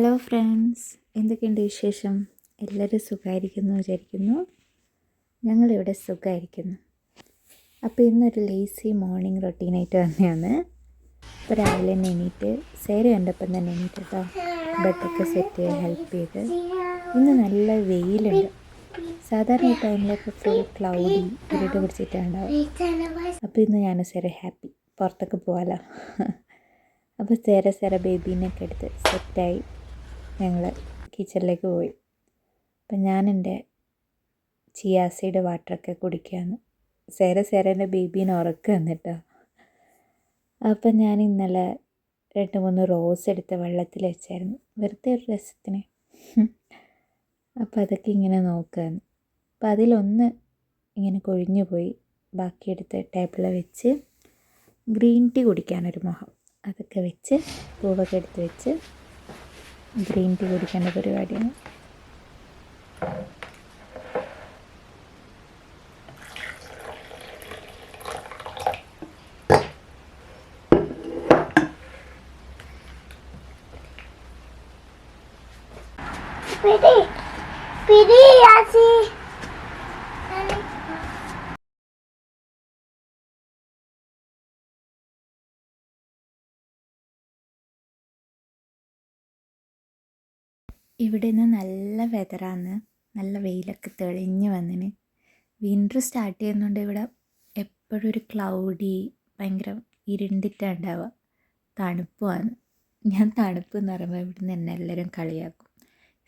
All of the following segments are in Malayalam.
ഹലോ ഫ്രണ്ട്സ്, എന്തൊക്കെയുണ്ട് വിശേഷം? എല്ലാവരും സുഖമായിരിക്കുന്നു വിചാരിക്കുന്നു. ഞങ്ങളിവിടെ സുഖമായിരിക്കുന്നു. അപ്പോൾ ഇന്നൊരു ലേസി മോർണിംഗ് റൊട്ടീനായിട്ട് തന്നെയാണ്. ഇപ്പോൾ രാവിലെ തന്നെ എണീറ്റ് സേര കണ്ടപ്പം തന്നെ എണീറ്റ് കേട്ടോ. ബെഡൊക്കെ സെറ്റ് ചെയ്യാൻ ഹെൽപ്പ് ചെയ്ത്. ഇന്ന് നല്ല വെയിലുണ്ട്. സാധാരണ ഈ ടൈമിലൊക്കെ ഫുൾ ക്ലൗഡി ഇരുട്ട് പിടിച്ചിട്ടുണ്ടാവും. അപ്പോൾ ഇന്ന് ഞാൻ സേര ഹാപ്പി, പുറത്തൊക്കെ പോകാമല്ലോ. അപ്പോൾ സേര ബേബീനെയൊക്കെ എടുത്ത് സെറ്റായി ഞങ്ങൾ കിച്ചണിലേക്ക് പോയി. അപ്പം ഞാൻ എൻ്റെ ചിയാ സീഡ് വാട്ടറൊക്കെ കുടിക്കുകയാണ്. സേരേൻ്റെ ബേബീനെ ഉറക്കുക എന്നിട്ടോ. അപ്പം ഞാൻ ഇന്നലെ 2-3 റോസ് എടുത്ത് വെള്ളത്തിൽ വെച്ചായിരുന്നു, വെറുതെ ഒരു രസത്തിന്. അപ്പം അതൊക്കെ ഇങ്ങനെ നോക്കുകയാണ്. അപ്പം അതിലൊന്ന് ഇങ്ങനെ കൊഴിഞ്ഞു പോയി. ബാക്കിയെടുത്ത് ടേബിളിൽ വെച്ച് ഗ്രീൻ ടീ കുടിക്കാനൊരു മോഹം, അതൊക്കെ വെച്ച് പൂവൊക്കെ എടുത്ത് വെച്ച് ഗ്രീൻ ടീ കുടിക്കേണ്ട പരിപാടിയാണ്. ഇവിടെ നിന്ന് നല്ല വെതറാണ്, നല്ല വെയിലൊക്കെ തെളിഞ്ഞ് വന്നിന്. വിൻ്റർ സ്റ്റാർട്ട് ചെയ്യുന്നുണ്ട്. ഇവിടെ എപ്പോഴും ഒരു ക്ലൗഡി, ഭയങ്കര ഇരുണ്ടിട്ടാണ് ഉണ്ടാവുക. തണുപ്പുമാണ്. ഞാൻ തണുപ്പ് എന്ന് പറയുമ്പോൾ ഇവിടുന്ന് എന്നെ എല്ലാവരും കളിയാക്കും.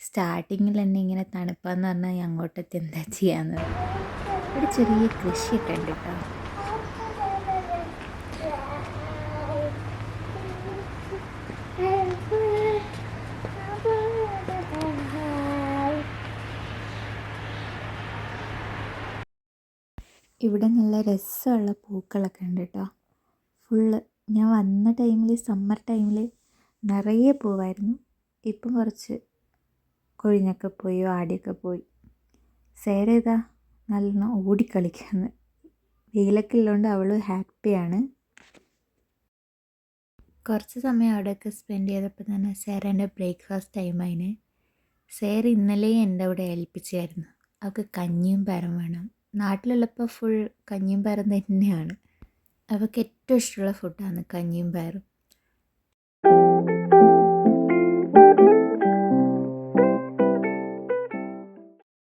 സ്റ്റാർട്ടിങ്ങിൽ തന്നെ ഇങ്ങനെ തണുപ്പാന്ന് പറഞ്ഞാൽ അങ്ങോട്ടത്തെ എന്താ ചെയ്യാന്ന് പറയും. ഇവിടെ ചെറിയ കൃഷിയൊക്കെ ഉണ്ട് കേട്ടോ. ഇവിടെ നല്ല രസമുള്ള പൂക്കളൊക്കെ ഉണ്ട് കേട്ടോ. ഫുള്ള് ഞാൻ വന്ന ടൈമിൽ, സമ്മർ ടൈമിൽ നിറയെ പൂവായിരുന്നു. ഇപ്പം കുറച്ച് കൊഴിഞ്ഞൊക്കെ പോയി, ആടിയൊക്കെ പോയി. സേര ഇതാ നല്ലോണം ഓടിക്കളിക്കുന്നു. വെയിലൊക്കെ ഉള്ളതുകൊണ്ട് അവൾ ഹാപ്പിയാണ്. കുറച്ച് സമയം അവിടെയൊക്കെ സ്പെൻഡ് ചെയ്തപ്പോൾ തന്നെ സേരേൻ്റെ ബ്രേക്ക്ഫാസ്റ്റ് ടൈമായിന്. സേര ഇന്നലെ എൻ്റെ അവിടെ ഏൽപ്പിച്ചായിരുന്നു. അവൾക്ക് കഞ്ഞിയും പയറും വേണം. നാട്ടിലുള്ളപ്പോൾ ഫുൾ കഞ്ഞിയും പയറും തന്നെയാണ്. അവൾക്ക് ഏറ്റവും ഇഷ്ടമുള്ള ഫുഡാണ് കഞ്ഞിയും പയറും.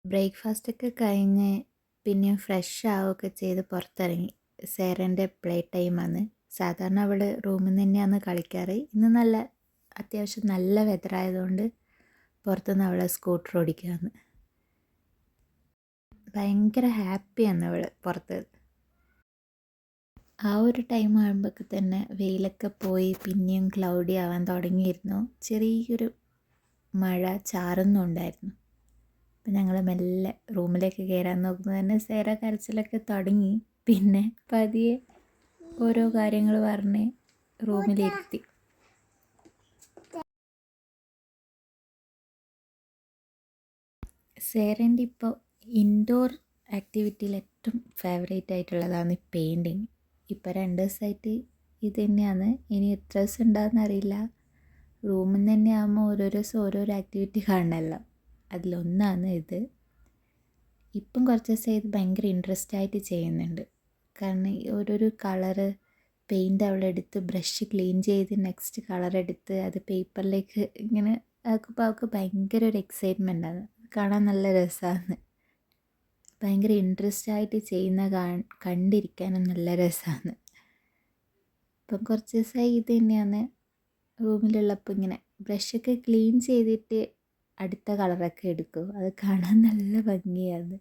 ബ്രേക്ക്ഫാസ്റ്റൊക്കെ കഴിഞ്ഞ് പിന്നെ ഫ്രഷ് ആവുകയൊക്കെ ചെയ്ത് പുറത്തിറങ്ങി. സേരൻ്റെ പ്ലേ ടൈമാണ്. സാധാരണ അവൾ റൂമിൽ നിന്ന് തന്നെയാണ് കളിക്കാറ്. ഇന്ന് നല്ല അത്യാവശ്യം നല്ല വെതറായതുകൊണ്ട് പുറത്തുനിന്ന് അവളെ സ്കൂട്ടർ ഓടിക്കുകയാണ്. ഭയങ്കര ഹാപ്പിയാണ് അവൾ പുറത്ത്. ആ ഒരു ടൈം ആകുമ്പോഴൊക്കെ തന്നെ വെയിലൊക്കെ പോയി പിന്നെയും ക്ലൗഡി ആവാൻ തുടങ്ങിയിരുന്നു. ചെറിയൊരു മഴ ചാറുന്നുണ്ടായിരുന്നു. അപ്പം ഞങ്ങൾ മെല്ലെ റൂമിലേക്ക് കയറാൻ നോക്കുമ്പോൾ തന്നെ സേര കരച്ചിലൊക്കെ തുടങ്ങി. പിന്നെ പതിയെ ഓരോ കാര്യങ്ങൾ പറഞ്ഞ് റൂമിലിരുത്തി. സേരൻ്റെ ഇപ്പോൾ ഇൻഡോർ ആക്ടിവിറ്റിയിൽ ഏറ്റവും ഫേവറേറ്റ് ആയിട്ടുള്ളതാണ് പെയിൻറ്റിങ്. ഇപ്പോൾ 2 ദിവസമായിട്ട് ഇത് തന്നെയാണ്. ഇനി എത്ര ദിവസം ഉണ്ടാകുന്നറിയില്ല. റൂമിൽ നിന്ന് തന്നെ ആകുമ്പോൾ ഓരോ ദിവസം ഓരോരോ ആക്ടിവിറ്റി കാണണമല്ലോ, അതിലൊന്നാണ് ഇത്. ഇപ്പം കുറച്ച് ദിവസം ഇത് ഭയങ്കര ഇൻട്രസ്റ്റ് ആയിട്ട് ചെയ്യുന്നുണ്ട്. കാരണം ഓരോരോ കളറ് പെയിൻറ്റ് അവളെടുത്ത് ബ്രഷ് ക്ലീൻ ചെയ്ത് നെക്സ്റ്റ് കളറെടുത്ത് അത് പേപ്പറിലേക്ക് ഇങ്ങനെ ആക്കുമ്പോൾ അവൾക്ക് ഭയങ്കര ഒരു എക്സൈറ്റ്മെൻ്റ് ആണ്. കാണാൻ നല്ല രസമാണ്. ഭയങ്കര ഇൻട്രസ്റ്റ് ആയിട്ട് ചെയ്യുന്ന കണ്ടിരിക്കാനും നല്ല രസമാണ്. ഇപ്പം കുറച്ച് ദിവസമായി ഇത് തന്നെയാണ്. റൂമിലുള്ളപ്പോൾ ഇങ്ങനെ ബ്രഷൊക്കെ ക്ലീൻ ചെയ്തിട്ട് അടുത്ത കളറൊക്കെ എടുക്കും. അത് കാണാൻ നല്ല ഭംഗിയാണ്.